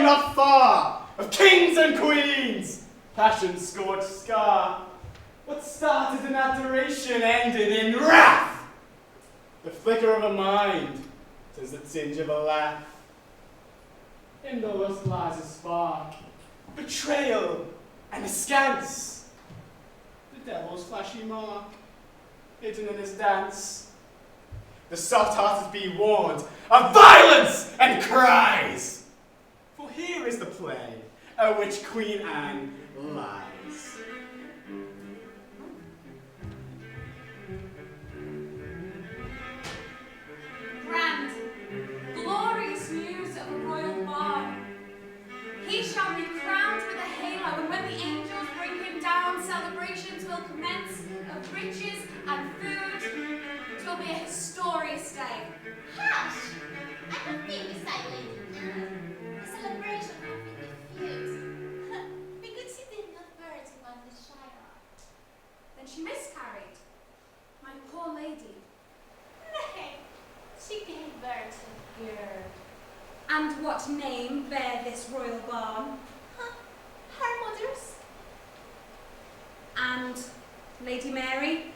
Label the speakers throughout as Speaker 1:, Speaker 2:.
Speaker 1: am not far of kings and queens, passion-scorched scar. What started in adoration ended in wrath. The flicker of a mind, 'tis the tinge of a laugh. In the lust lies a spark, betrayal and askance. The devil's flashy mark, hidden in his dance. The soft-hearted be warned of violence and cries. For here is the play at which Queen Anne lies.
Speaker 2: Grand, glorious news of a royal barn. He shall be crowned with a halo, and when the angels bring him down, celebrations will commence of riches and food. It will be a historious day.
Speaker 3: Hush! I don't think the silent the celebration will be diffused. Because she did not bear to want the Shire.
Speaker 2: Then she miscarried, my poor lady.
Speaker 3: Nay, she gave birth to a girl.
Speaker 2: And what name bear this royal barn?
Speaker 3: Her mother's?
Speaker 2: And Lady Mary?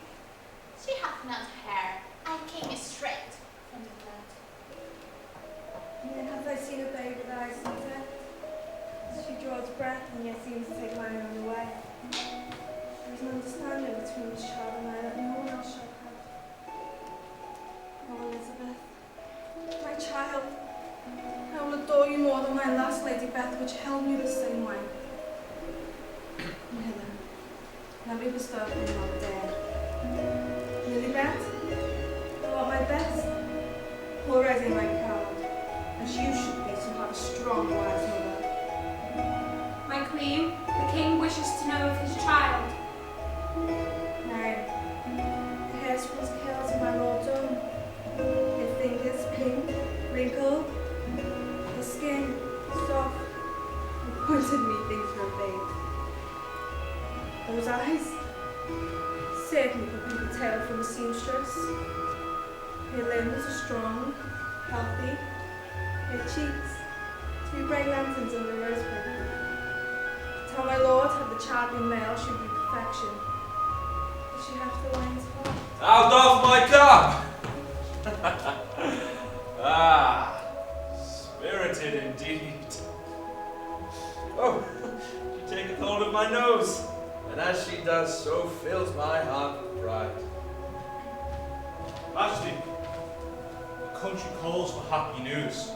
Speaker 3: She hath not hair. I came straight from the blood.
Speaker 4: And then have I seen a babe with eyes neither? She draws breath and yet seems to take mine own away. There is an understanding between this child and I that no one else shall have. Oh, Elizabeth, my child, I will adore you more than my last Lady Beth, which held me the same way. Come hither. Let me bestow upon you on the day. Lily Beth, thou art my best. Already am I proud, as you should be, to have a strong, wise mother.
Speaker 2: My queen, the king wishes to know of his child.
Speaker 4: Nay, the hair spills curls in my lord's own. His fingers pink, wrinkled, his skin soft, and pointed me things for a babe. Those eyes certainly could be the tale from a seamstress. Her limbs are strong, healthy, her cheeks to be bright lanterns under rosebuds. Tell my lord, had the child been male, should be perfection. But she hath the lion's heart.
Speaker 5: Out of my cup! Ah, spirited indeed. Oh, she taketh hold of my nose, and as she does, so fills my heart with pride.
Speaker 6: Majesty, the country calls for happy news.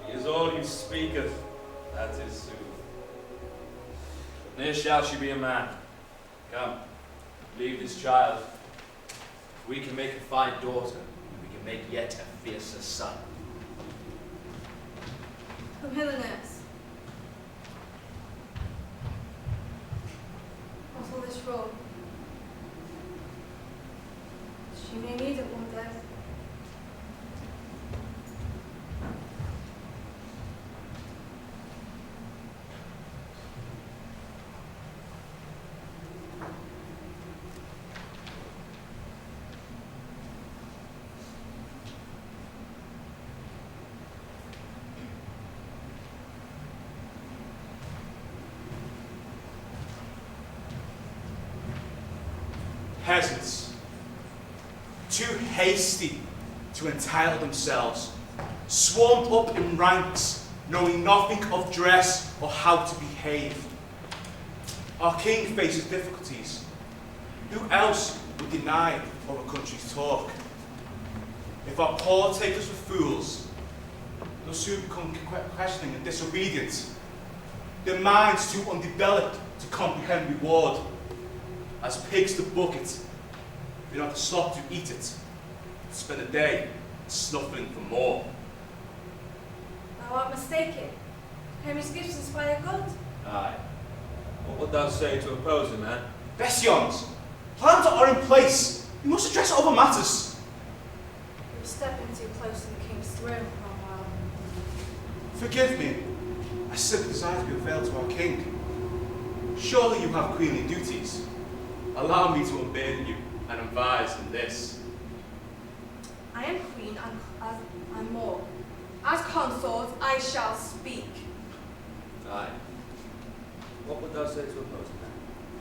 Speaker 5: She is all you speak of, that is sooth. But ne'er shall she be a man. Come, leave this child. If we can make a fine daughter, we can make yet a fiercer son.
Speaker 4: Come hither, nurse. What's all this for? She may need it one day.
Speaker 1: Peasants, too hasty to entitle themselves, swarmed up in ranks, knowing nothing of dress or how to behave. Our king faces difficulties. Who else would deny our country's talk? If our poor take us for fools, they'll soon become questioning and disobedient. Their minds too undeveloped to comprehend reward. As pigs to bucket, we don't have to slop to eat it, spend a day snuffling for more.
Speaker 4: Thou art mistaken. Henry's gifts inspire good.
Speaker 5: Aye. What would thou say to oppose him, man?
Speaker 1: Bestions, plans are in place. We must address other matters.
Speaker 4: You're stepping too close to the king's throne, Cromwell.
Speaker 1: Forgive me. I simply desire to be availed to our king. Surely you have queenly duties. Allow me to unburden you and advise in this.
Speaker 4: I am queen and more. As consort, I shall speak.
Speaker 5: say to oppose him then?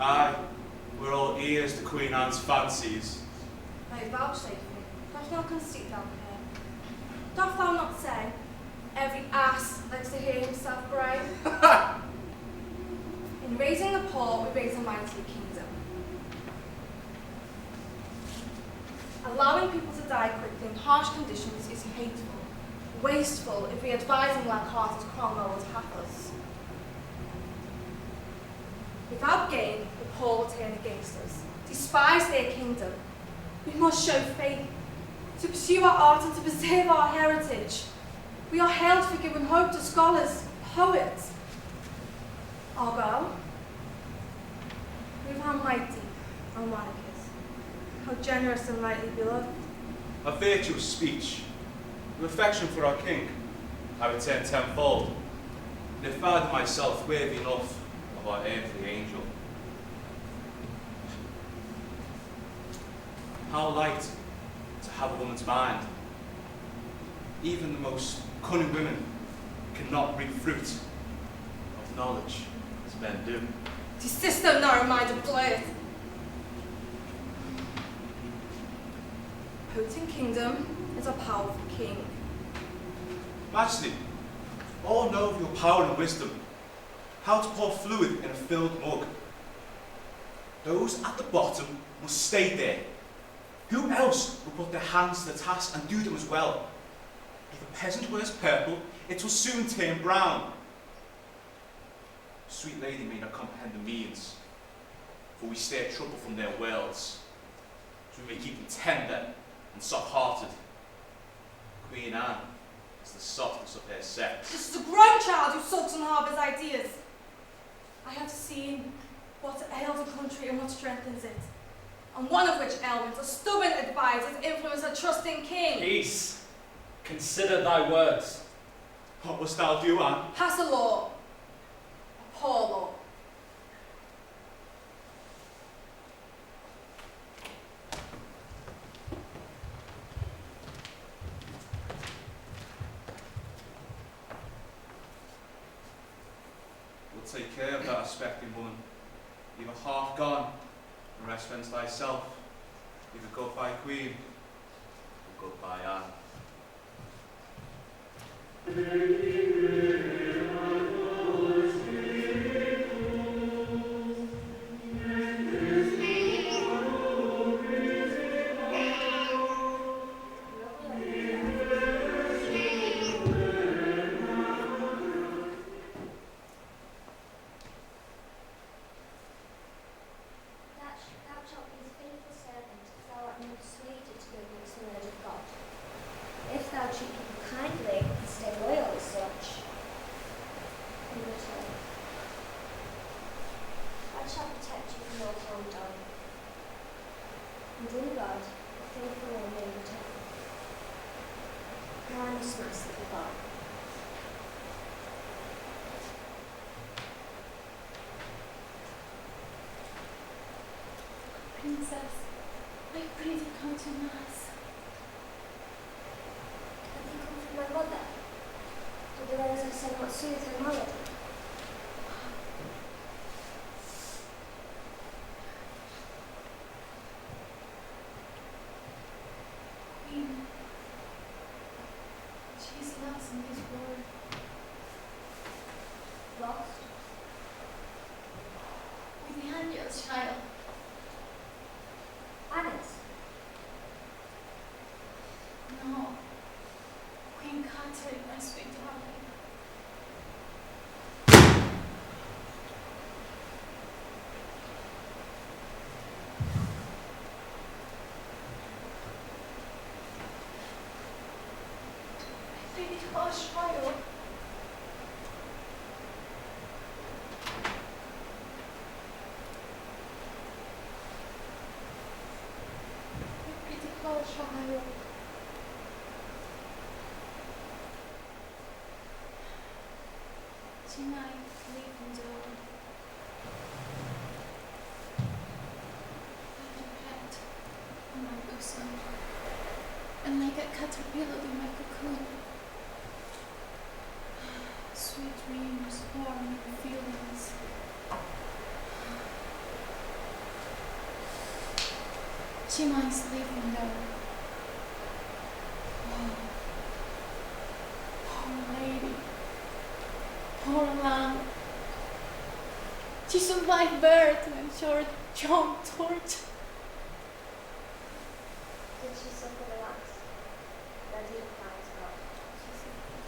Speaker 1: Aye, we're all ears to Queen Anne's fancies.
Speaker 4: Nay, vouchsafe me, doth not conceit thou here. Doth thou not say, every ass likes to hear himself bray? In raising the poor, we raise a mighty kingdom. Allowing people to die quickly in harsh conditions is hateful, wasteful if we advise them like heart as Cromwell would have us. Without gain, the poor will turn against us, despise their kingdom. We must show faith, to pursue our art and to preserve our heritage. We are hailed for giving hope to scholars, poets. Argyle, we are mighty, O monarchs, how generous and rightly beloved.
Speaker 1: A virtuous speech, with affection for our king, I return tenfold, and if found myself worthy enough of our earthly angel. How light to have a woman's mind. Even the most cunning women cannot bring fruit of knowledge as men do.
Speaker 4: Desist, thou narrow-minded blade. Potent kingdom is a powerful king.
Speaker 1: Majesty, all know of your power and wisdom, how to pour fluid in a filled mug. Those at the bottom must stay there. Who else will put their hands to the task and do them as well? If a peasant wears purple, it will soon turn brown. Sweet lady may not comprehend the means, for we steer trouble from their worlds, so we may keep them tender and soft-hearted. Queen Anne is the softest of her sex.
Speaker 4: This is a grown child who sulks and harbours ideas. I have seen what ails a country and what strengthens it, and one of which ailments a stubborn advisers influence a trusting king.
Speaker 5: Peace. Consider thy words.
Speaker 1: What must thou do, Anne?
Speaker 4: Pass a law, a poor law.
Speaker 1: We'll take care of that expecting woman. Leave her half gone, and rest whence thyself. Either goodbye, Queen, or goodbye, Anne.
Speaker 3: Thou shalt be his faithful servant, if thou art not persuaded to go against the word of God. If thou treat people kindly and stay loyal as such, in return, God shall protect you from all harm done. And in God, the faithful one may return. Now I must not slip apart.
Speaker 2: Princess, I pray thee come to Mass.
Speaker 3: Have you come from my mother? Did the words I said not soothe her malady?
Speaker 2: Queen, she is lost in his word.
Speaker 3: Lost?
Speaker 2: With the angel's child.
Speaker 3: Honest?
Speaker 2: No. Queen Catherine, my sweet darling. I pray thee to hush, child. I pray thee hush, child. Tonight, leave him down. Let your head on my bosom, and like a caterpillar in my cocoon. Sweet dreams warm your feelings. She might sleep in there. Oh, poor lady. Poor lamb. She survived birth and short young torture.
Speaker 3: Did she suffer the last? Ready to fight God.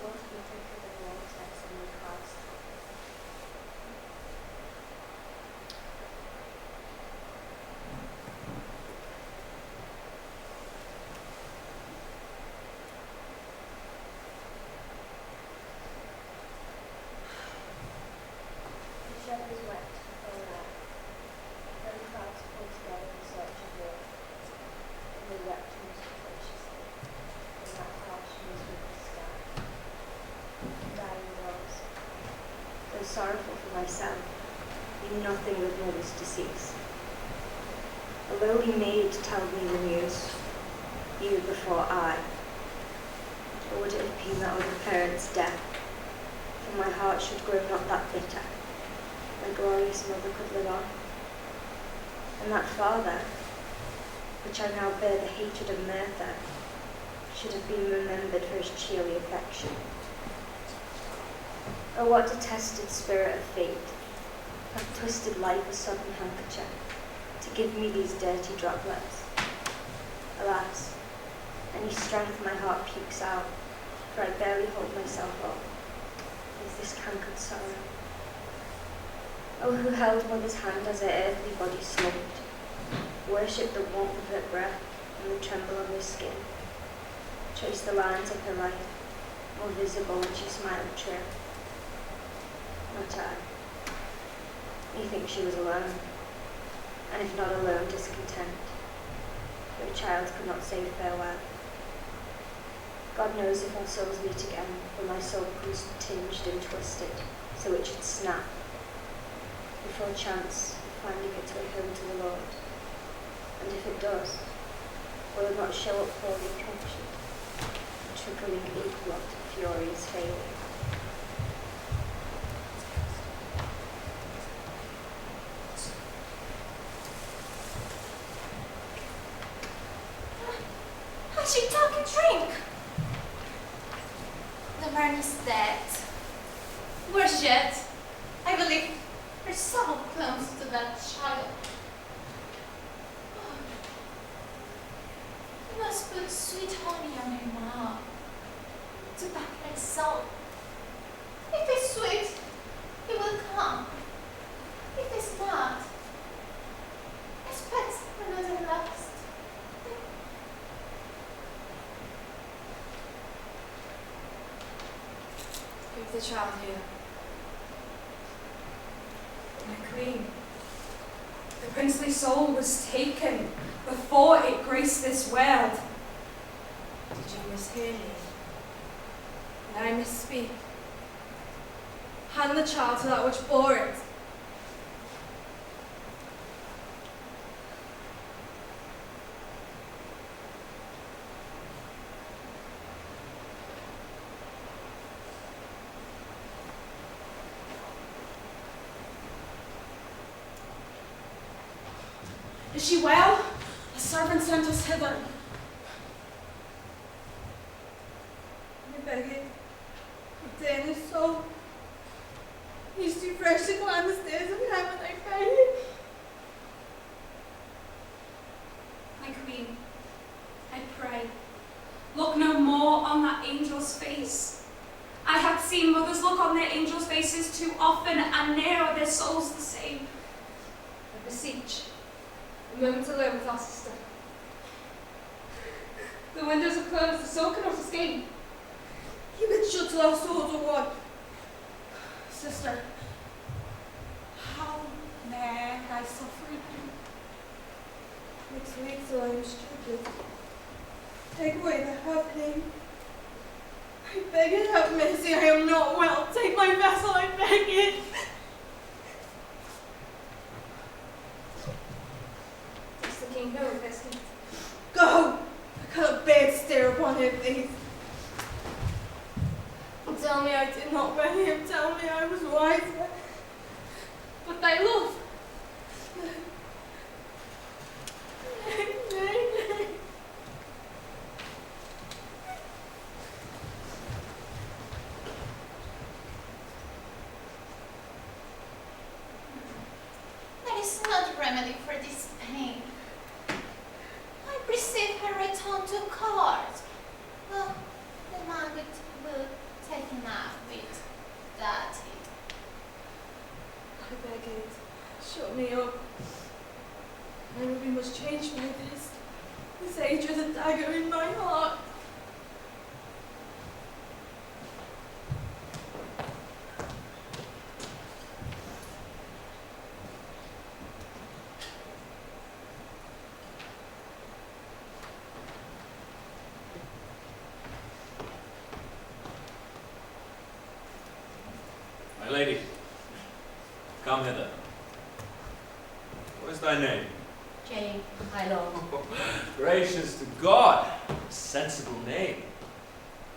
Speaker 3: Both be thicker than water in the Christ. The shed was wet all night. Then clouds pulled together in search of water. And they wept most atrociously in that harsh, miserable sky. Dying rose. Though sorrowful for myself, knew nothing of mother's decease. A lowly maid told me the news, you before I. Or would it have been that other parent's death? For my heart should grow not that bitter, my glorious mother could live on. And that father, which I now bear the hatred of Merthyr, should have been remembered for his cheerly affection. Oh, what detested spirit of fate hath twisted like a sudden handkerchief to give me these dirty droplets. Alas, any strength my heart pukes out, for I barely hold myself up, is this cankered sorrow. Oh, who held mother's hand as her earthly body slumped, worshipped the warmth of her breath and the tremble of her skin, traced the lines of her life, more visible when she smiled true. Not I. Methinks she was alone, and if not alone, discontent. Her child could not say farewell. God knows if our souls meet again, when my soul proves tinged and twisted, so it should snap, before chance of finding its way home to the Lord. And if it does, will it not show up poorly captured, trickling equal to furious failure?
Speaker 2: Has she talk and drink? The man is dead. Worse yet, I believe her soul clings to that child. Oh, you must put sweet honey on her mouth to back her soul. If it's sweet, he will come. If it's not, expect another last.
Speaker 4: Leave the child here. My queen, the princely soul was taken before it graced this world. Did you mishear me? Did I misspeak? Hand the child to that which bore it. Is she well? A servant sent us hither. I beg it, retain his soul. He's too fresh to climb the stairs of heaven, I beg it.
Speaker 2: My queen, I pray, look no more on that angel's face. I have seen mothers look on their angels' faces too often, and ne'er are their souls the same.
Speaker 4: I beseech, a moment alone with our sister. The windows are closed, the soul cannot escape. Keep it shut till our souls are one. Sister, how may I suffer you? It's weak till I am stupid. Take away the happening. I beg it, have mercy, I am not well. Take my vessel, I beg it. Does the king know of this? Go! I cannot bear to stare upon her face. Tell me I did not wed him. Tell me I was wiser. But thy love. Nay, nay.
Speaker 2: remedy for this pain. I receive her return to court. Well, the man will take a nap with Daddy.
Speaker 4: I beg it. Shut me up. I will be much changed by this. This age with a dagger in my heart.
Speaker 5: My lady, come hither. What is thy name?
Speaker 7: Jane, my lord.
Speaker 5: Gracious to God, a sensible name.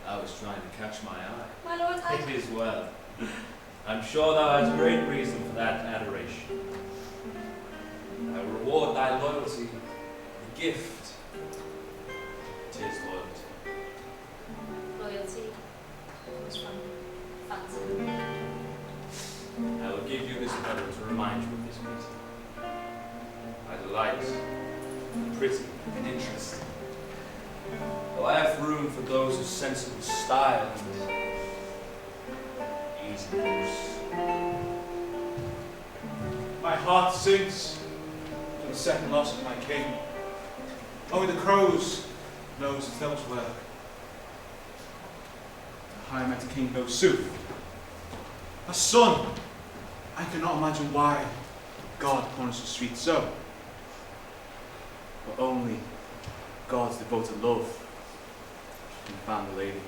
Speaker 5: Thou was trying to catch my eye.
Speaker 4: My lord,
Speaker 5: It is well. I'm sure thou hast great reason for that adoration. I will reward thy loyalty with a gift. 'Tis loyalty.
Speaker 7: Loyalty comes from fancy.
Speaker 5: I will give you this medal to remind you of this meeting. I delight in pretty and interesting. Though I have room for those of sensible style and easy use.
Speaker 1: My heart sings for the second loss of my king. Only the crows knows his devil's work. The high mighty king knows sooth. A son! I cannot imagine why God punished the street so. But only God's devoted love can found the lady.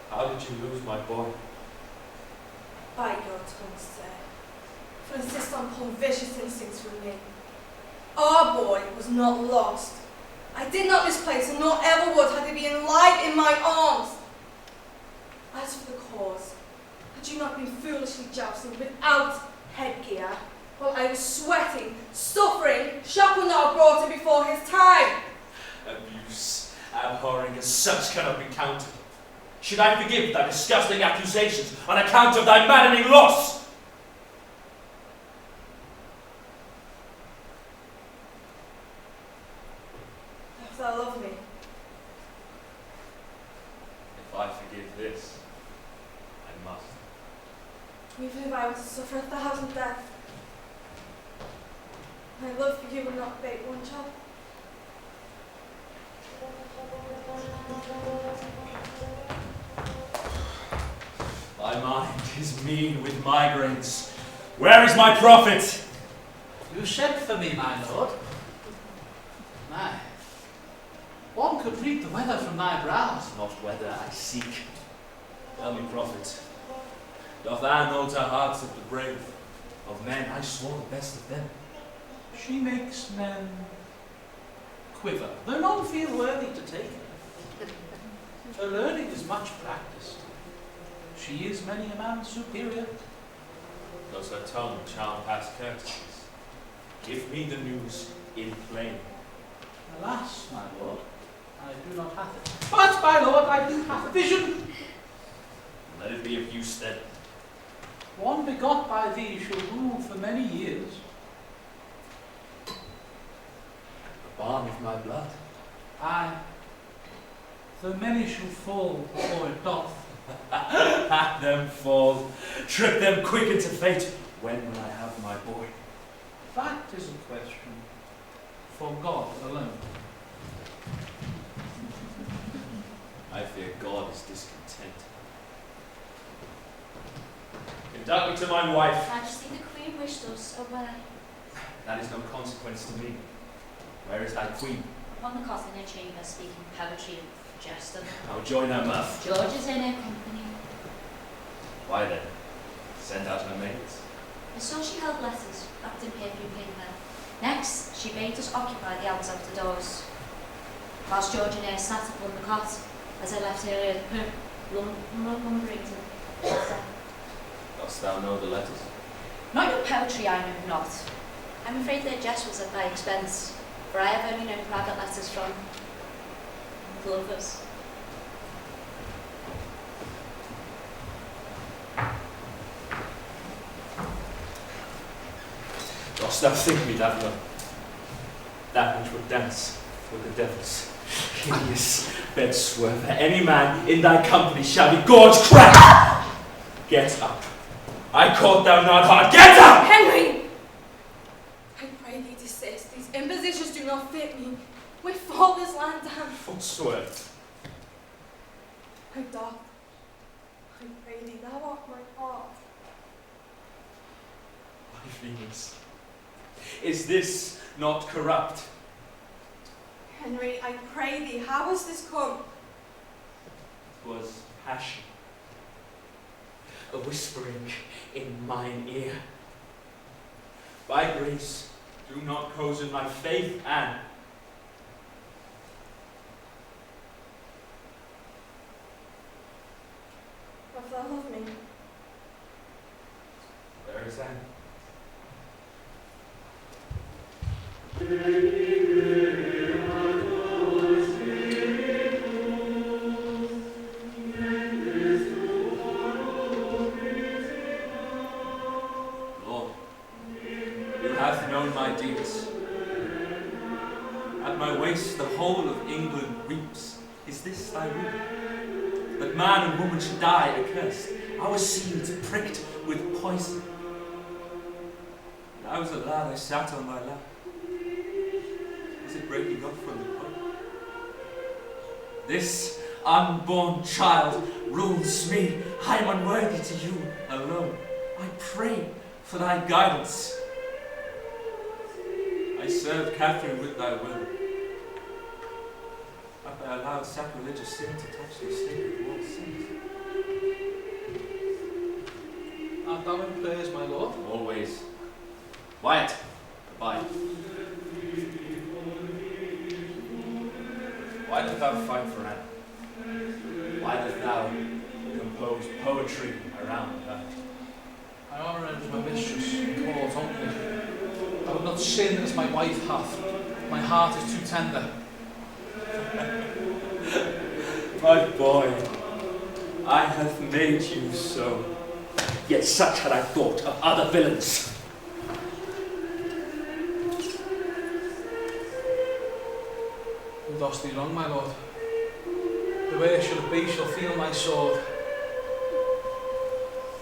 Speaker 5: How did you lose my boy?
Speaker 4: by your tongue, sir, to insist on pulling vicious instincts from me. Our boy was not lost. I did not misplace him, nor ever would had he been alive in my arms. As for the cause, had you not been foolishly jousting without headgear, while I was sweating, suffering, shock would not have brought him before his time.
Speaker 5: Abuse, abhorring as such cannot be counted. Should I forgive thy disgusting accusations on account of thy maddening loss?
Speaker 4: If thou love me,
Speaker 5: If I forgive this, I must.
Speaker 4: even if I were to suffer 1,000 deaths, my love for you will not abate one jot.
Speaker 5: My mind is mean with migraines. Where is my prophet?
Speaker 8: You sent for me, my lord. My, one could read the weather from my brows.
Speaker 5: Not weather I seek. Tell me, prophet, doth Anne alter hearts of the brave? Of men I swore the best of them.
Speaker 8: She makes men quiver, though none feel worthy to take her. Her learning is much practiced. She is many a man's superior.
Speaker 5: Does her tongue charm past courtesies? Give me the news in plain.
Speaker 8: Alas, my lord, I do not have it. But, my lord, I do have a vision.
Speaker 5: Let it be of use then.
Speaker 8: One begot by thee shall rule for many years.
Speaker 5: The balm of my blood.
Speaker 8: Aye, though many shall fall before it doth.
Speaker 5: At them fall. Trip them quick into fate. When will I have my boy?
Speaker 8: That is a question for God alone.
Speaker 5: I fear God is discontent. Conduct me to my wife.
Speaker 7: Majesty, the Queen wished us away.
Speaker 5: That is no consequence to me. Where is thy queen?
Speaker 7: Upon the cot in her chamber, speaking poetry and jesting.
Speaker 5: I'll join her mirth.
Speaker 7: George is in her company.
Speaker 5: Why then? Send out her maids.
Speaker 7: I saw she held letters wrapped in perfume paper. Next, she bade us occupy the outs of the doors. Whilst George and I sat upon the cot, as I left earlier, lumbering to letter.
Speaker 5: Dost thou know the letters?
Speaker 7: Not your poetry, I know not. I'm afraid their jest was at my expense, for I have only known private letters from lovers.
Speaker 5: Dost thou think me that low? That which would dance with the devils? Hideous bed swerver, any man in thy company shall be gorged crack! Get up. I caught thou not hard. Get up!
Speaker 4: Henry! I pray thee desist. These impositions do not fit me. We fall this land down.
Speaker 5: Forswear.
Speaker 4: I doth. I pray thee, thou art my heart.
Speaker 5: My Venus, is this not corrupt?
Speaker 4: Henry, I pray thee, how has this come?
Speaker 5: It was passion, a whispering in mine ear. By grace, do not cozen my faith, Anne.
Speaker 4: Doth thou love me?
Speaker 5: Where is Anne? Lord, you have known my deeds. At my waist the whole of England weeps. Is this thy rule? That man and woman should die accursed, our seeds pricked with poison. When I was a lad, I sat on thy lap. Was it breaking up from the point? This unborn child rules me. I am unworthy to you alone. I pray for thy guidance. I served Catherine with thy will. Have thou allowed sacrilegious sin to touch the sacred wall sins?
Speaker 8: Art thou in prayers, my lord?
Speaker 5: Always. Wyatt, goodbye. Why dost thou fight for Anne? Why dost thou compose poetry around her?
Speaker 8: I honour her as my mistress and court only. I would not sin as my wife hath. My heart is too tender.
Speaker 5: My boy, I have made you so. Yet such had I thought of other villains.
Speaker 8: Who dost thee wrong, my lord? The way I should be shall feel my sword.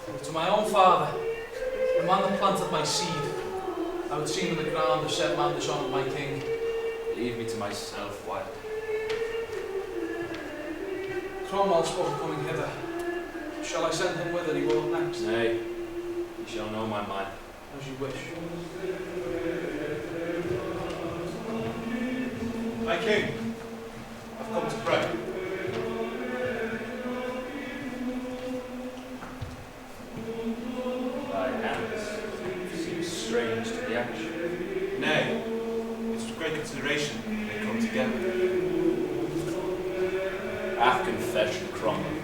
Speaker 8: But to my own father, the man that planted my seed, I would seem in the ground have set man dishonoured my king.
Speaker 5: Leave me to myself, Wyatt.
Speaker 8: Cromwell spoke of coming hither. Shall I send him whither he walked next?
Speaker 5: Nay, you shall know my mind.
Speaker 8: As you wish.
Speaker 1: My king, I've come to pray.
Speaker 5: Thy hands seem strange to the action.
Speaker 1: Nay, it's with great consideration they come together.
Speaker 5: Have confession, Cromwell.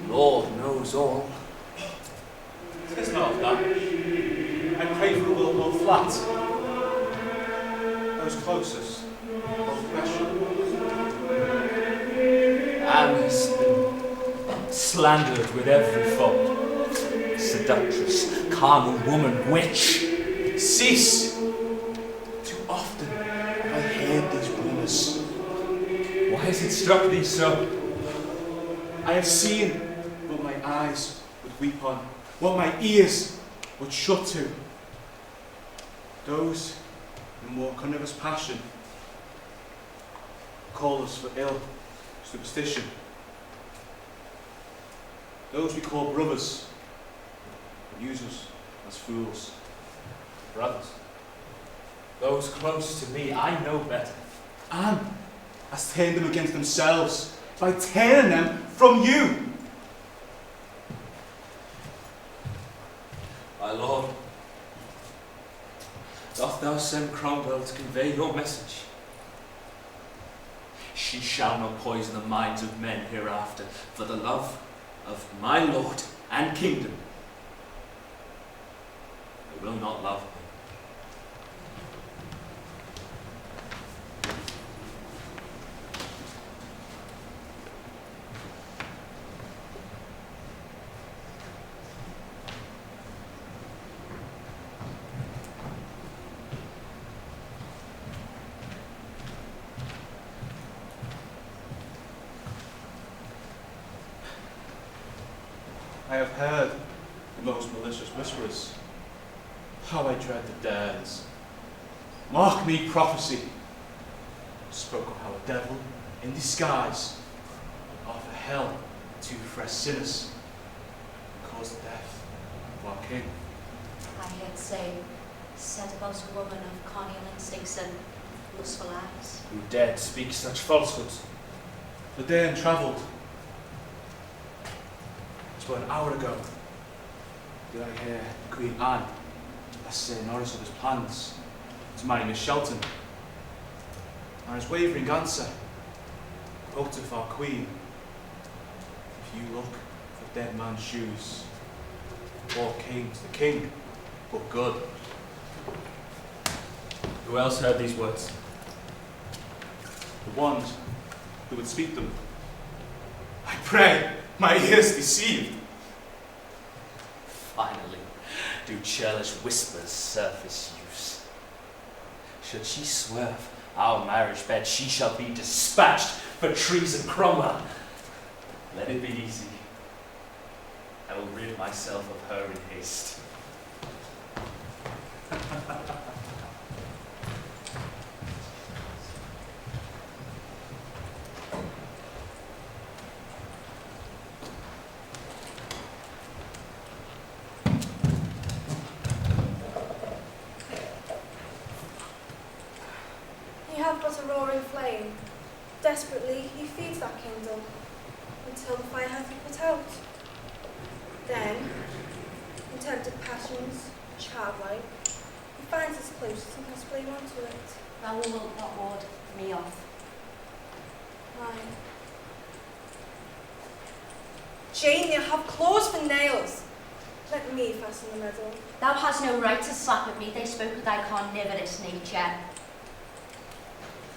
Speaker 5: Lord knows all.
Speaker 1: It's not of that. I pray for a will hold flat. Those closest, hold pressure.
Speaker 5: Anne has been slandered with every fault. Seductress, carnal woman, witch.
Speaker 1: Cease! Too often have I heard these rumours.
Speaker 5: Why has it struck thee so?
Speaker 1: I have seen what my eyes would weep on, what my ears would shut to. Those in more carnivorous passion call us for ill superstition. Those we call brothers use us as fools.
Speaker 5: Brothers, those close to me, I know better.
Speaker 1: Anne has turned them against themselves by tearing them from you.
Speaker 5: My lord, dost thou send Cromwell to convey your message? She shall not poison the minds of men hereafter, for the love of my lord and kingdom. will not love me.
Speaker 1: I have heard the most malicious whisperers. How I dread the dares. Mark me prophecy. Spoke of how a devil in disguise would offer hell to fresh sinners, cause the death of our king.
Speaker 7: I heard say, said about a woman of carnal instincts and lustful eyes.
Speaker 5: Who dared speak such falsehoods?
Speaker 1: The day untravelled. But an hour ago, did I hear Queen Anne say notice of his plans to marry Miss Shelton. And his wavering answer, quote of our Queen, if you look for dead man's shoes, all came to the king, but good.
Speaker 5: Who else heard these words?
Speaker 1: The ones who would speak them. I pray my ears deceived.
Speaker 5: Finally, do churlish whispers surface use. Should she swerve our marriage bed, she shall be dispatched for treason. Cromwell, let it be easy. I will rid myself of her in haste.
Speaker 4: You have but a roaring flame. Desperately he feeds that kindle, until the fire hath been put out. Then, in tempted passions, childlike, he finds his closest and casts flame onto it.
Speaker 7: Thou wilt not ward me off.
Speaker 4: Aye. Jane, you have claws for nails. Let me fasten the medal.
Speaker 7: Thou hast no right to slap at me, they spoke of thy carnivorous nature.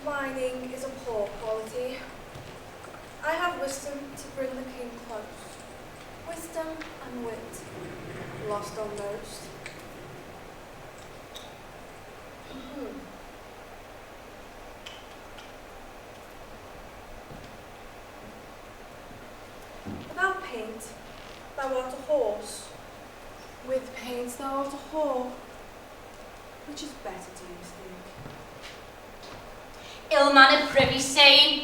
Speaker 4: Whining is a poor quality. I have wisdom to bring the king close. Wisdom and wit, lost on most. Without paint, thou art a horse. With paint, thou art a whore. Which is better, do you think?
Speaker 7: Ill-mannered privy saying.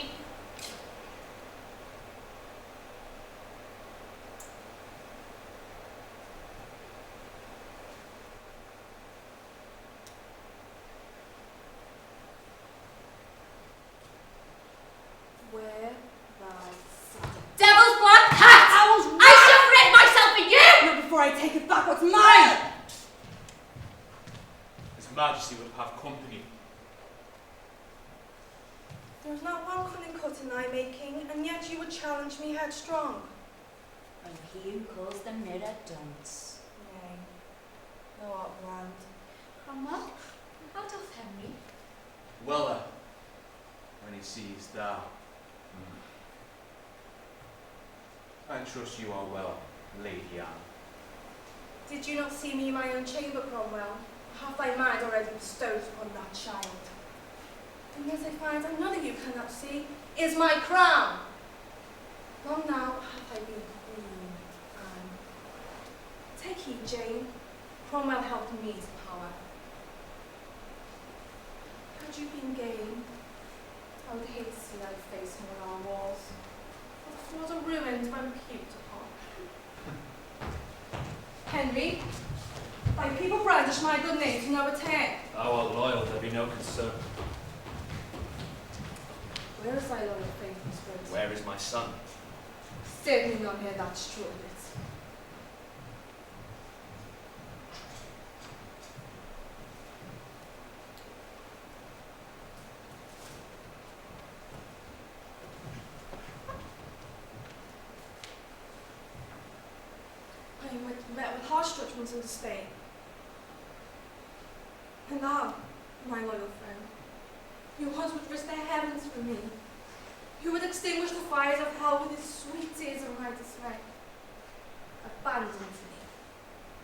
Speaker 4: Where thy son.
Speaker 7: Devil's blood cat! I shall rid myself of you!
Speaker 4: Not before I take it back what's mine!
Speaker 1: His Majesty would have company.
Speaker 4: There is not one cunning cut in thy making, and yet you would challenge me headstrong.
Speaker 7: And he who calls the mirror dunce.
Speaker 4: Nay, thou art bland.
Speaker 7: Cromwell, how doth Henry?
Speaker 1: Weller, when he sees thou. I trust you are well, Lady Anne.
Speaker 4: Did you not see me in my own chamber, Cromwell? Or hath thy mind already bestowed upon that child? And yet I find another you cannot see is my crown. Long now hath I been queen, Anne. Take heed, Jane. Cromwell helped me to power. Had you been game, I would hate to see thy face more on our walls. For the floors are ruined when puked upon. Henry, thy people brandish my good name to no return.
Speaker 5: Thou art loyal, there be no concern.
Speaker 4: Where is thy loyal faithful spirit?
Speaker 5: Where is my son?
Speaker 4: Certainly not here, that's true of it. I am met with harsh judgments in Spain. And thou, my loyal friend, you once would risk the heavens for me. You would extinguish the fires of hell with his sweet tears of my dismay. Abandoned me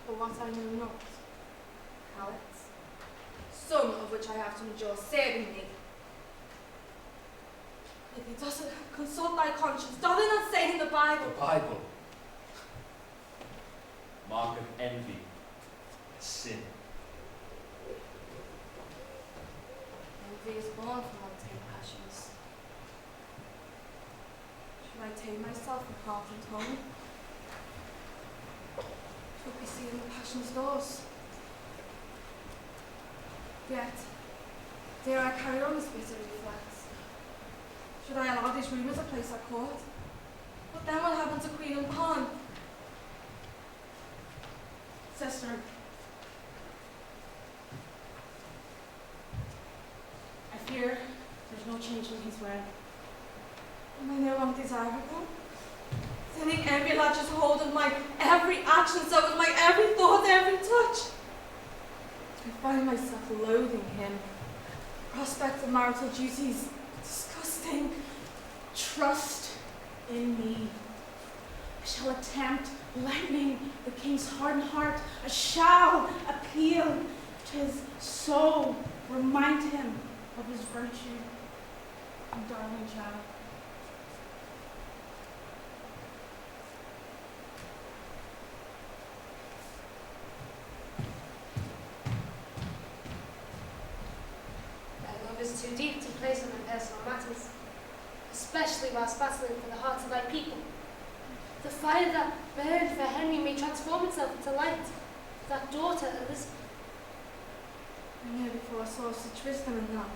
Speaker 4: for what I know not. Cowards, some of which I have to endure serving me. If he doesn't consult thy conscience, doth it not say in the Bible?
Speaker 5: The Bible. Mark of envy. A sin.
Speaker 4: Envy is born from untamed passions. Should I tame myself in heart and tongue? Should be seeing the passion's doors. Yet, dare I carry on this bitter reflex? Should I allow these rumours a place at court? What then will happen to Queen and Pawn? Sister,
Speaker 9: I fear there's no change in his way.
Speaker 4: am I no longer desirable? Thinning envy latches hold of my every action, so with my every thought, every touch. I find myself loathing him. Prospect of marital duties, disgusting.
Speaker 9: Trust in me. I shall attempt lightening the king's hardened heart. I shall appeal to his soul, remind him of his virtue and darling child.
Speaker 10: Thy love is too deep to place on my personal matters, especially whilst battling for the hearts of thy people. The fire that burned for Henry may transform itself into light. That daughter, Elizabeth.
Speaker 4: I knew before I saw such wisdom in that.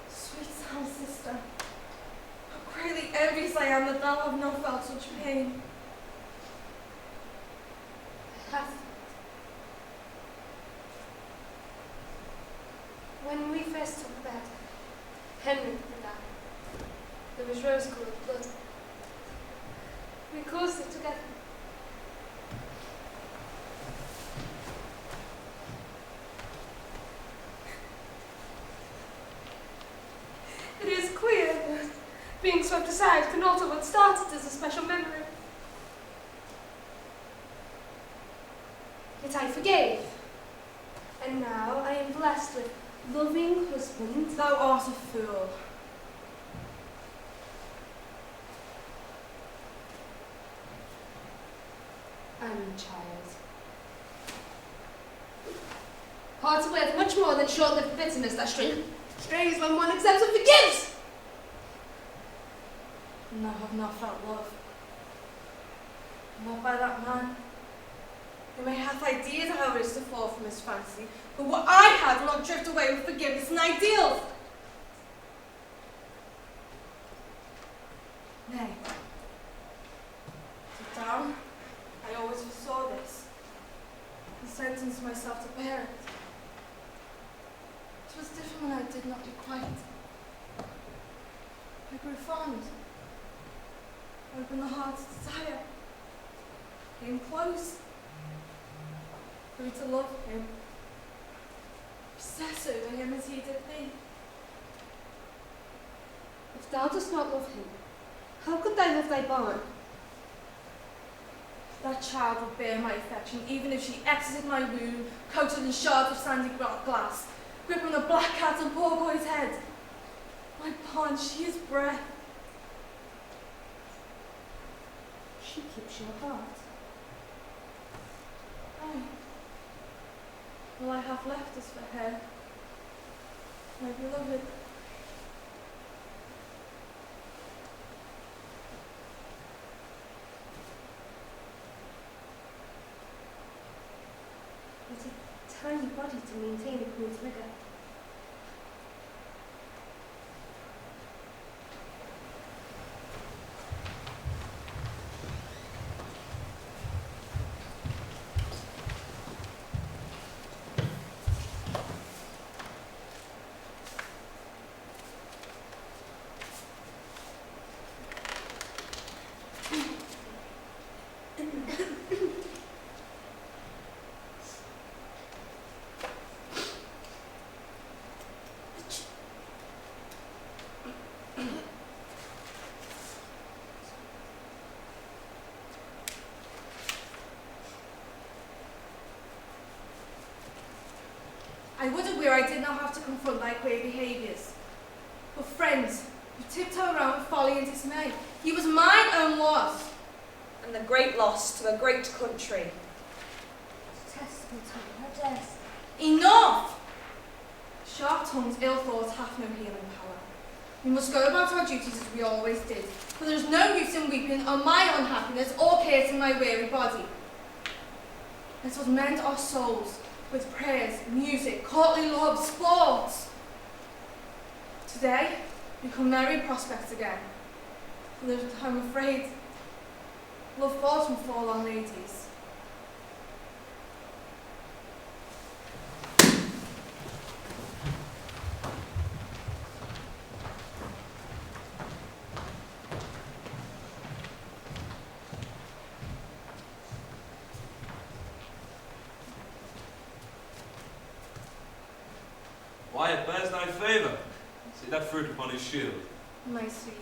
Speaker 4: Sweet sound sister, how greatly envious I am that thou have not felt such pain.
Speaker 10: Hath. When we first took bed, Henry and I, there was rose-colored blood. We caused it together. It is queer that being swept aside can alter what started as a special memory. Yet I forgave. And now I am blessed with loving husband.
Speaker 4: Thou art a fool.
Speaker 10: And child. Hearts are worth much more than short-lived bitterness that strays when one accepts and forgives.
Speaker 4: And thou have not felt love. Not by that man. Who may have ideas of how it is to fall from his fancy, but what I had will not drift away with forgiveness and ideals. Nay. Deep down, I always foresaw this, and sentenced myself to bear it. It was different when I did not requite. I grew fond, opened the heart's desire, came close, grew to love him, obsess over him as he did me.
Speaker 10: If thou dost not love him, how could thou love thy born?
Speaker 4: That child would bear my affection, even if she exited my womb, coated in shards of sandy glass, gripping the black cat on poor boy's head. My pawn, she is breath.
Speaker 10: She keeps your heart.
Speaker 4: Aye. All I have left is for her, my beloved.
Speaker 10: It's a tiny body to maintain a queen's vigour.
Speaker 4: I would have where I did not have to confront thy queer behaviours. But friends, you tiptoe around with folly and dismay. He was mine and was.
Speaker 11: And the great loss to a great country.
Speaker 3: Testament to her death.
Speaker 4: Enough! Sharp tongues, ill thoughts have no healing power. We must go about our duties as we always did, for there is no use in weeping on my unhappiness or cursing my weary body. Let us mend our souls with prayers, music, courtly love, sports. Today, become merry prospects again. For I'm afraid love falls from forlorn ladies.
Speaker 5: Why, it bears thy favour. See that fruit upon his shield.
Speaker 4: My sweet,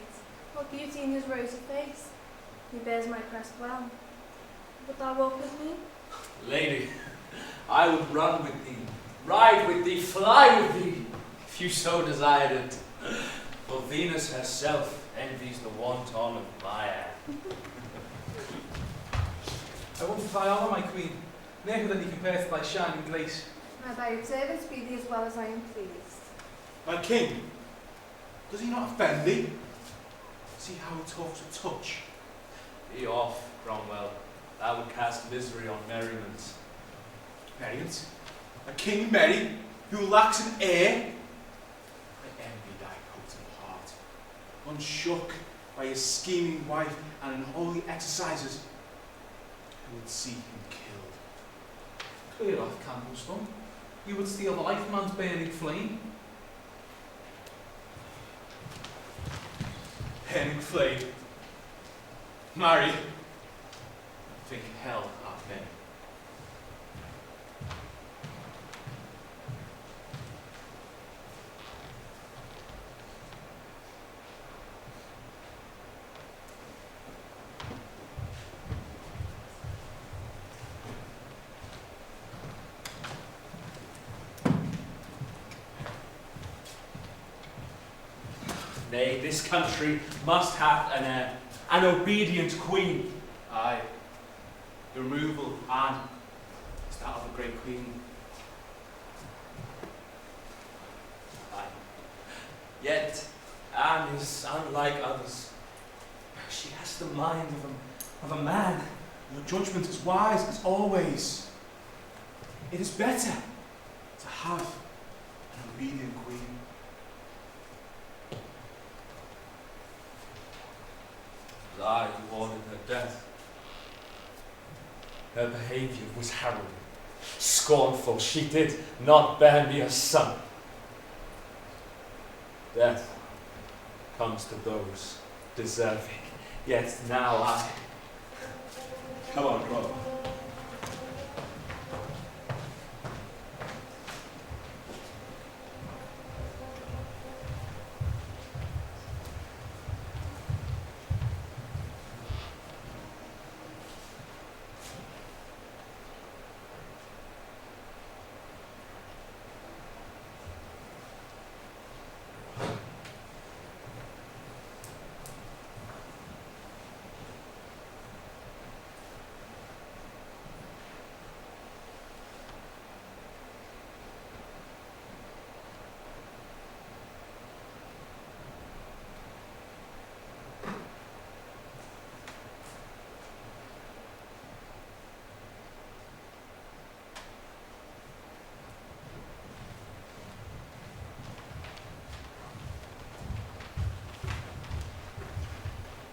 Speaker 4: what beauty in his rosy face. He bears my crest well. Wilt thou walk with me?
Speaker 5: Lady, I would run with thee, ride with thee, fly with thee, if you so desired it. For Venus herself envies the wanton of my hand.
Speaker 8: I won't thy honour, my queen, never that he compares to thy shining grace.
Speaker 4: May thy observance be thee as well as I am pleased.
Speaker 1: My king, does he not offend thee? See how he talks with touch.
Speaker 5: Be off, Cromwell. That would cast misery on merriment.
Speaker 1: Merriment? A king merry, who lacks an heir? I envy thy potent heart. Unshook by his scheming wife and unholy exercises, who would see him killed.
Speaker 8: Clear off, Candlestone. You would steal the life man's burning flame.
Speaker 1: Burning flame. Marry. Think hell hath been.
Speaker 5: Nay, this country must have an obedient queen.
Speaker 1: Aye. The removal of Anne is that of a great queen.
Speaker 5: Aye. Yet Anne is unlike others. She has the mind of a man.
Speaker 1: Your judgment is wise as always. It is better to have an obedient queen.
Speaker 5: I who ordered her death. Her behaviour was harrowing, scornful. She did not bear me a son. Death comes to those deserving. Yet now I...
Speaker 1: Come on, Crow.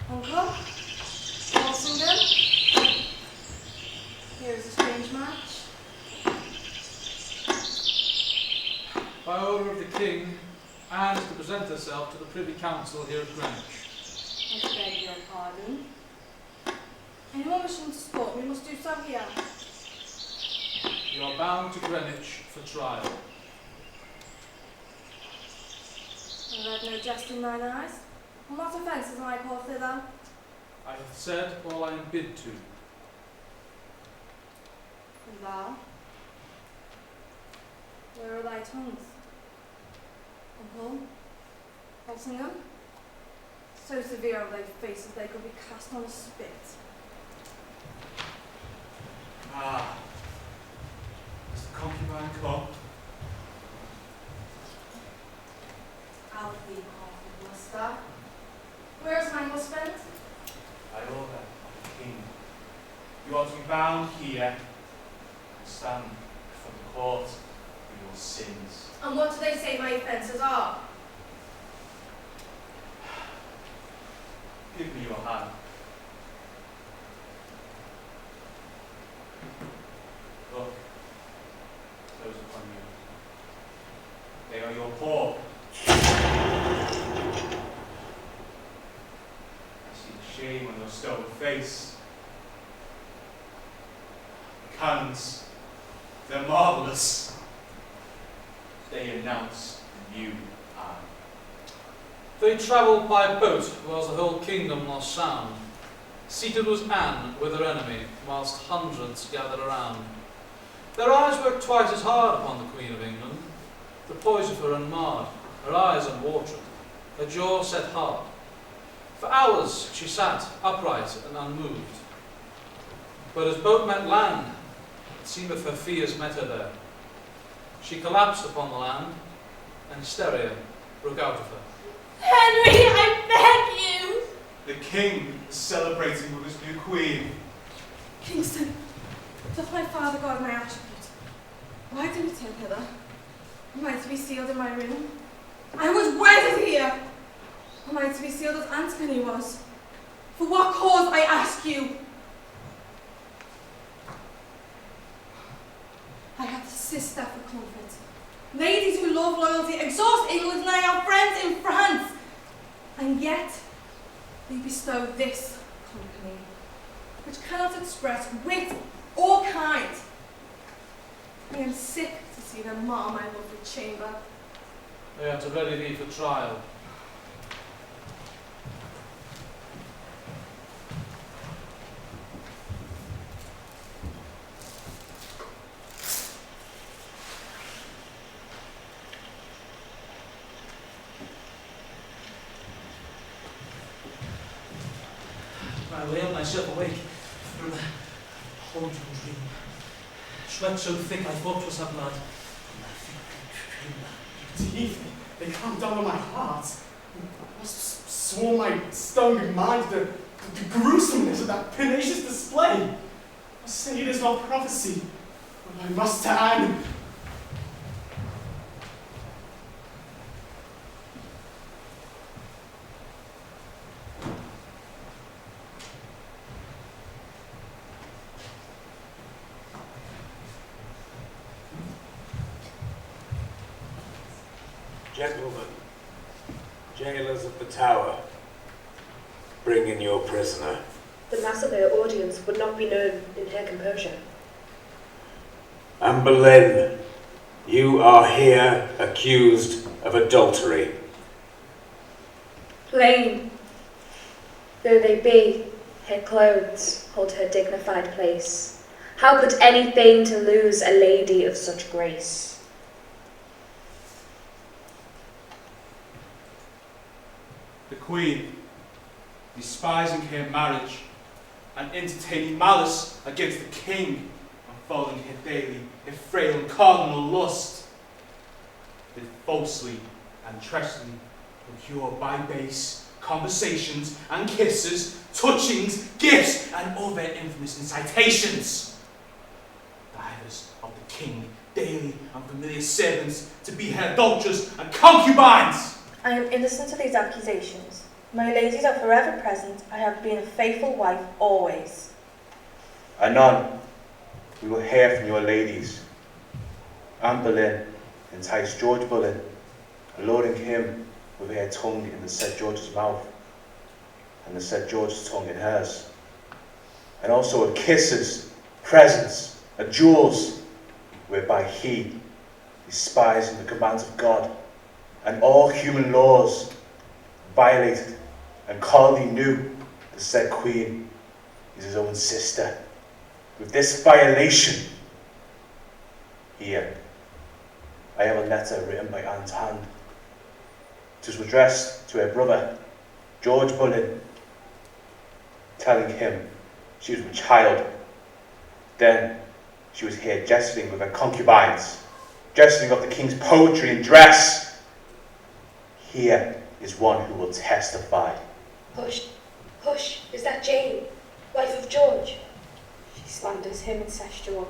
Speaker 4: Uncle? Walsingham? Here is a strange match.
Speaker 8: By order of the king, Anne is to present herself to the Privy Council here at Greenwich.
Speaker 4: I beg your pardon. Anyone wishing to support me must do so here.
Speaker 8: You are bound to Greenwich for trial.
Speaker 4: I read no jest in thine eyes. On what offences am I called thither?
Speaker 8: I have said all I am bid to.
Speaker 4: And thou? Where are thy tongues? Uncle? Walsingham? So severe are thy faces they could be cast on a spit.
Speaker 1: Ah, has the concubine come?
Speaker 4: Alfie, Alfie, master. Where is my husband?
Speaker 1: By order of the king, you are to be bound here and stand before the court for your sins.
Speaker 4: And what do they say my offences are?
Speaker 1: Give me your hand. Look, those upon you. They are your paw. I see the shame on your stone face. The cannons, they're marvellous. They announce you, Anne.
Speaker 8: They travelled by boat, whilst the whole kingdom lost sound. Seated was Anne with her enemy, whilst hundreds gathered around. Their eyes worked twice as hard upon the Queen of England. The poise of her unmarred, her eyes unwatered, her jaw set hard. For hours she sat, upright and unmoved. But as boat met land, it seemeth her fears met her there. She collapsed upon the land, and hysteria broke out of her.
Speaker 9: Henry, I beg you!
Speaker 1: The king is celebrating with his new queen.
Speaker 4: Kingston, doth my father guard my attribute? Why did he turn hither? Am I to be sealed in my room? I was wedded here! Am I to be sealed as Antigone was? For what cause, I ask you? I have a sister for comfort. Ladies who love loyalty, exhaust England, and I have friends in France. And yet, they bestow this company, which cannot express wit or kind. I am sick to see them mar my lovely chamber.
Speaker 8: They are to ready thee for trial.
Speaker 6: I wailed myself awake from the haunting dream. Sweat so thick I thought 'twas her blood.
Speaker 12: Teeth, they come down on my heart. I must sworn my stung mind the gruesomeness of that pernicious display. I say it is not prophecy, but I must to Anne.
Speaker 13: Gentlemen, jailers of the tower, bring in your prisoner.
Speaker 14: The mass of her audience would not be known in her composure.
Speaker 13: Anne Boleyn, you are here accused of adultery.
Speaker 14: Plain though they be, her clothes hold her dignified place. How could any feign to lose a lady of such grace?
Speaker 1: The queen, despising her marriage and entertaining malice against the king and following her daily, her frail and cardinal lust, did falsely and treacherously procure by base conversations and kisses, touchings, gifts, and other infamous incitations. Divers of the king, daily and familiar servants, to be her adulterers and concubines.
Speaker 11: I am innocent of these accusations. My ladies are forever present. I have been a faithful wife always.
Speaker 15: Anon, we will hear from your ladies. Anne Boleyn enticed George Boleyn, alluring him with her tongue in the said George's mouth, and the said George's tongue in hers, and also with kisses, presents, and jewels, whereby he, despising the commands of God and all human laws, violated and called he knew the said queen is his own sister. With this violation, here, I have a letter written by Anne's hand. It was addressed to her brother, George Boleyn, telling him she was a child. Then she was here jesting with her concubines, jesting of the king's poetry and dress. Here is one who will testify.
Speaker 14: Hush, hush, is that Jane, wife of George? She slanders him incestual.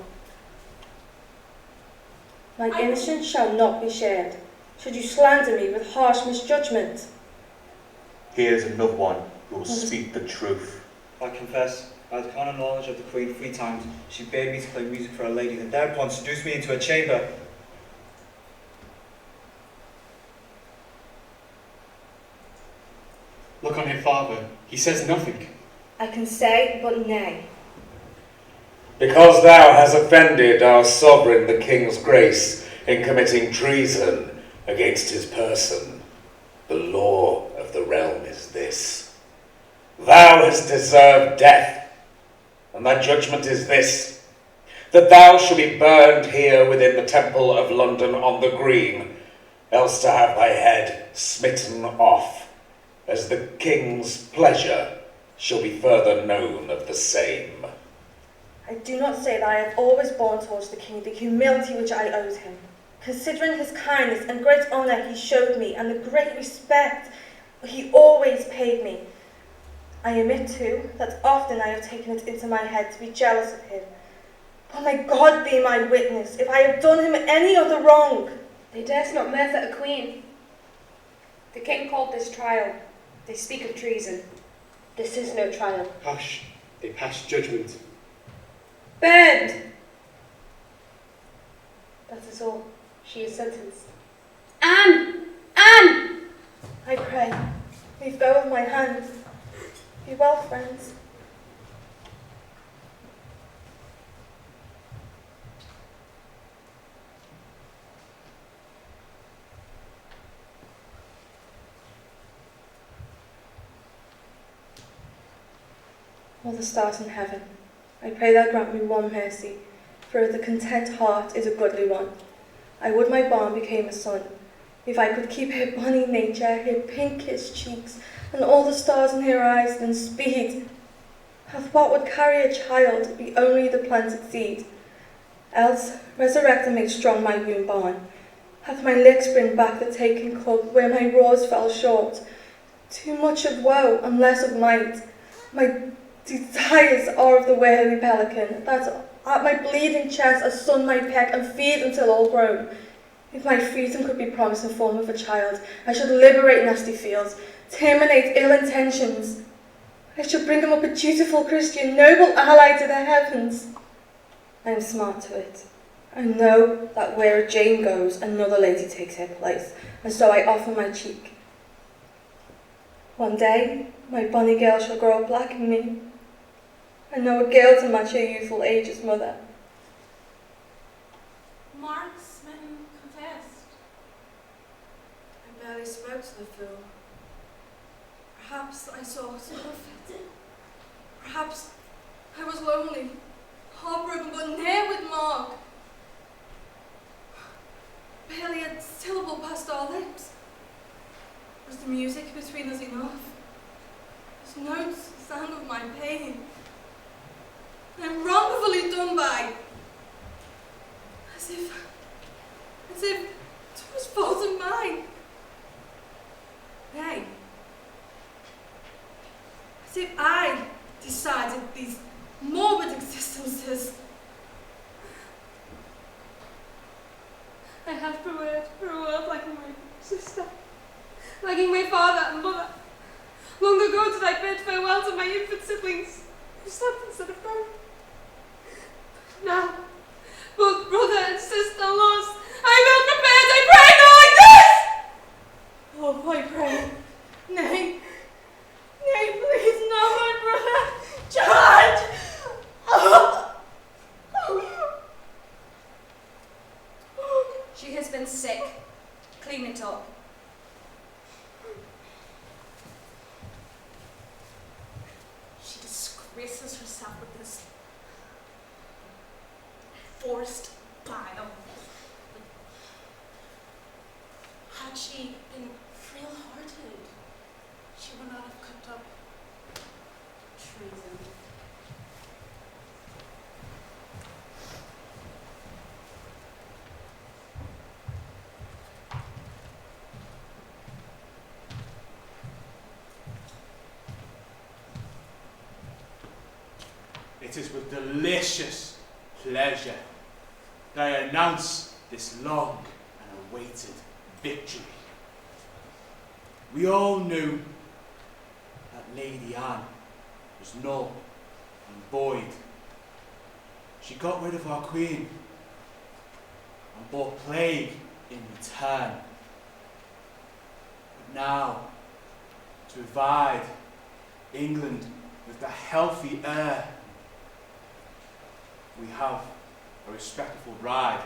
Speaker 11: My innocence shall not be shared, should you slander me with harsh misjudgment.
Speaker 15: Here is another one who will speak the truth.
Speaker 16: I confess, I had carnal knowledge of the Queen 3 times. She bade me to play music for her lady, and thereupon seduced me into a chamber.
Speaker 12: Look on your father. He says nothing.
Speaker 11: I can say but nay.
Speaker 13: Because thou hast offended our sovereign, the king's grace, in committing treason against his person, the law of the realm is this. Thou hast deserved death, and thy judgment is this, that thou shalt be burned here within the Temple of London on the green, else to have thy head smitten off, as the king's pleasure shall be further known of the same.
Speaker 11: I do not say that I have always borne towards the king the humility which I owed him, considering his kindness and great honour he showed me, and the great respect he always paid me. I admit too that often I have taken it into my head to be jealous of him. But may God be my witness if I have done him any other wrong.
Speaker 14: They durst not murder a queen. The king called this trial. They speak of treason. This is no trial.
Speaker 12: Hush. They pass judgment.
Speaker 14: Burned! That is all. She is sentenced. Anne! Anne!
Speaker 11: I pray, leave go of my hand. Be well, friends. Mother stars in heaven, I pray thou grant me one mercy, for the content heart is a goodly one. I would my barn became a son, if I could keep her bonny nature, her pinkish cheeks, and all the stars in her eyes, then speed. Hath what would carry a child be only the planted seed? Else resurrect and make strong my womb barn. Hath my licks bring back the taken club where my roars fell short? Too much of woe and less of might. My desires are of the wary pelican, that at my bleeding chest a son might peck and feed until all grown. If my freedom could be promised in form of a child, I should liberate nasty fields, terminate ill intentions. I should bring him up a dutiful Christian, noble ally to the heavens. I am smart to it. I know that where a Jane goes, another lady takes her place, and so I offer my cheek. One day, my bonny girl shall grow up like me. I know a girl to match her youthful age as mother.
Speaker 9: Marksman confessed.
Speaker 4: I barely spoke to the fool. Perhaps I saw some of it. Perhaps I was lonely, heartbroken, but ne'er with Mark. Barely a syllable passed our lips. Was the music between us enough? His notes sang of my pain. I'm wrongfully done by. As if it was fault of mine. Nay. As if I decided these morbid existences.
Speaker 10: I have preferred for a world like my sister, liking my father and mother. Long ago did I bid farewell to my infant siblings, who slept instead of growing. Now, both brother and sister lost, I am ill prepared, I pray not like this!
Speaker 4: Oh, I pray. Nay. Nay, please, no, my brother. George!
Speaker 7: She has been sick. Clean it up.
Speaker 9: She disgraces herself with this forced bile. she been frail-hearted, she would not have cooked up treason.
Speaker 1: It is with delicious pleasure that I announce this long and awaited victory. We all knew that Lady Anne was null and void. She got rid of our queen and brought plague in return. But now, to provide England with the healthy air, we have a respectable bride,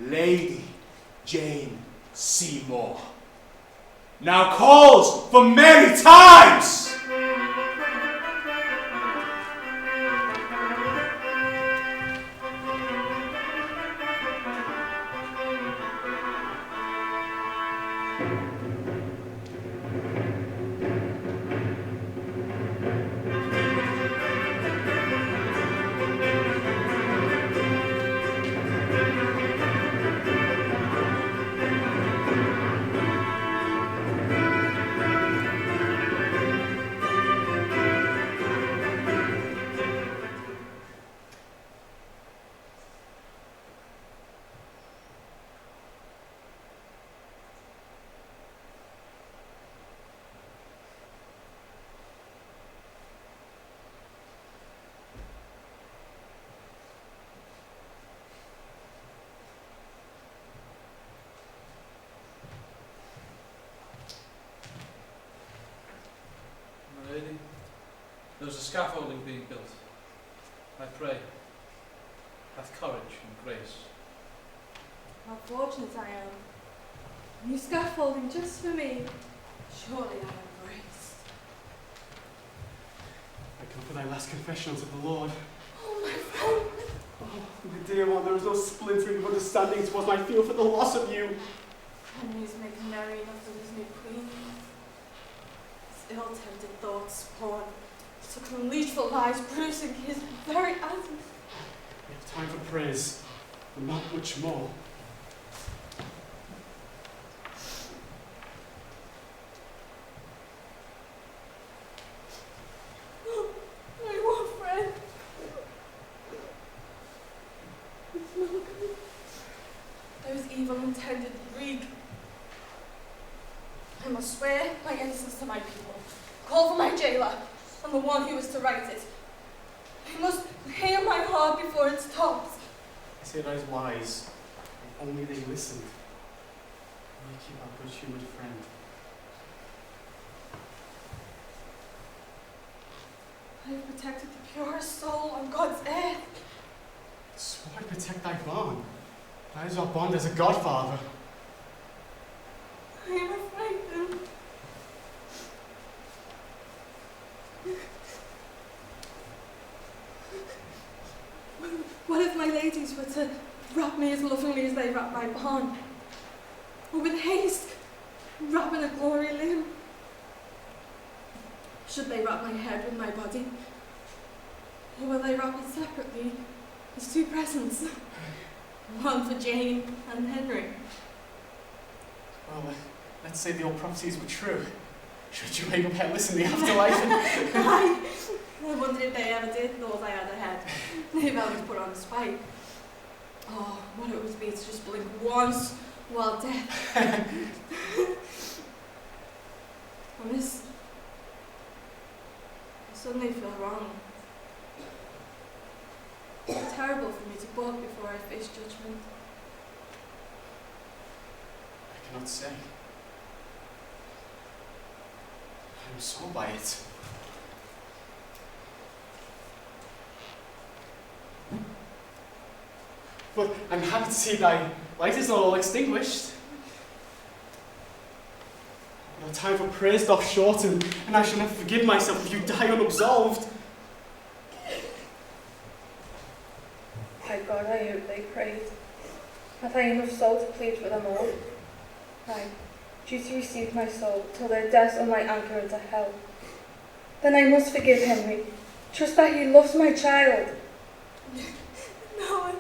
Speaker 1: Lady Jane Seymour, now calls for merry times.
Speaker 8: There's a scaffolding being built. I pray, have courage and grace.
Speaker 4: How fortunate I am. New scaffolding just for me. Surely I am graced.
Speaker 12: I come for thy last confession unto the Lord.
Speaker 4: Oh, my friend.
Speaker 12: Oh, my dear one, there is no splintering of understanding towards my feel for the loss of you.
Speaker 4: Henry's making merry enough of his new queen. His ill-tempted thoughts spawn. Took him leech for lies, bruising his very atoms.
Speaker 12: We have time for praise, but not much more.
Speaker 4: Oh, my one friend. Those evil-intended Greek. I must swear my innocence to my people. Call for my jailer. And the one who is to write it. I must hear my heart before it stops.
Speaker 12: I say that is wise, if only they listened. We keep our good-humoured friend.
Speaker 4: I have protected the purest soul on God's earth.
Speaker 12: So I protect thy bond. That is our bond as a godfather.
Speaker 4: I am afraid then. What if my ladies were to wrap me as lovingly as they wrap my bond? Or with haste, wrap in a glory limb? Should they wrap my head with my body? Or will they wrap it separately as two presents? One for Jane and Henry.
Speaker 12: Well, let's say the old prophecies were true. Should you wake up hairless in the afterlife?
Speaker 4: I wonder if they ever did thought I had a head. Maybe I was put on a spike. Oh, what it would be to just blink once while death. And this, I suddenly feel wrong. It's terrible for me to balk before I face judgment.
Speaker 12: I cannot say. I am sore by it. But I'm happy to see thy light is not all extinguished. Our time for praise doth shorten, and I shall never forgive myself if you die unabsolved.
Speaker 11: By God, I hope they prayed. Have I enough soul to plead for them all? I, due to receive my soul till their deaths are my anchor into hell. Then I must forgive Henry. Trust that he loves my child.
Speaker 9: No.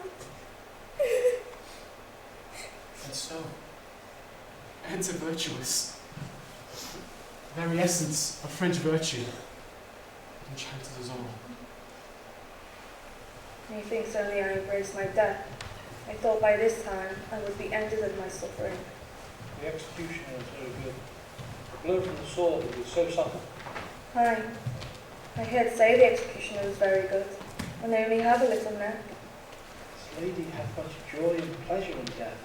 Speaker 12: And so, enter virtuous. The very essence of French virtue enchanted us all.
Speaker 11: Methinks only I embraced my death. I thought by this time I would be ended of my suffering.
Speaker 8: The executioner was very good. The blow from the sword would be so subtle.
Speaker 11: Aye, I heard say the executioner was very good, and they only have a little neck.
Speaker 8: This lady hath much joy and pleasure in death.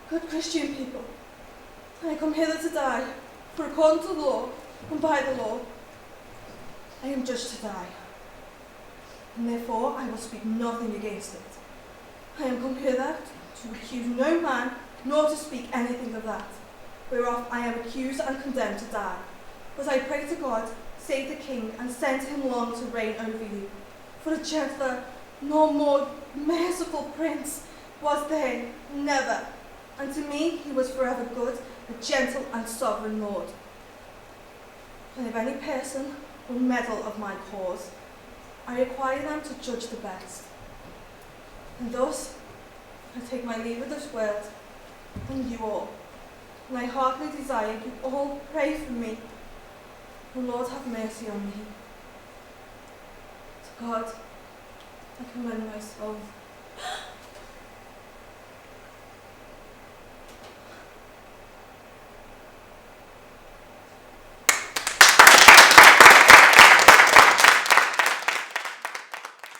Speaker 9: Good Christian people, I come hither to die, for according to the law, and by the law, I am judged to die. And therefore I will speak nothing against it. I am come hither to accuse no man, nor to speak anything of that, whereof I am accused and condemned to die. But I pray to God, save the king, and send him long to reign over you. For a gentler, nor more merciful prince was there never. And to me he was forever good, a gentle and sovereign lord. And if any person will meddle of my cause, I require them to judge the best. And thus I take my leave of this world and you all, and I heartily desire you all pray for me. The Lord have mercy on me. To God I commend my soul.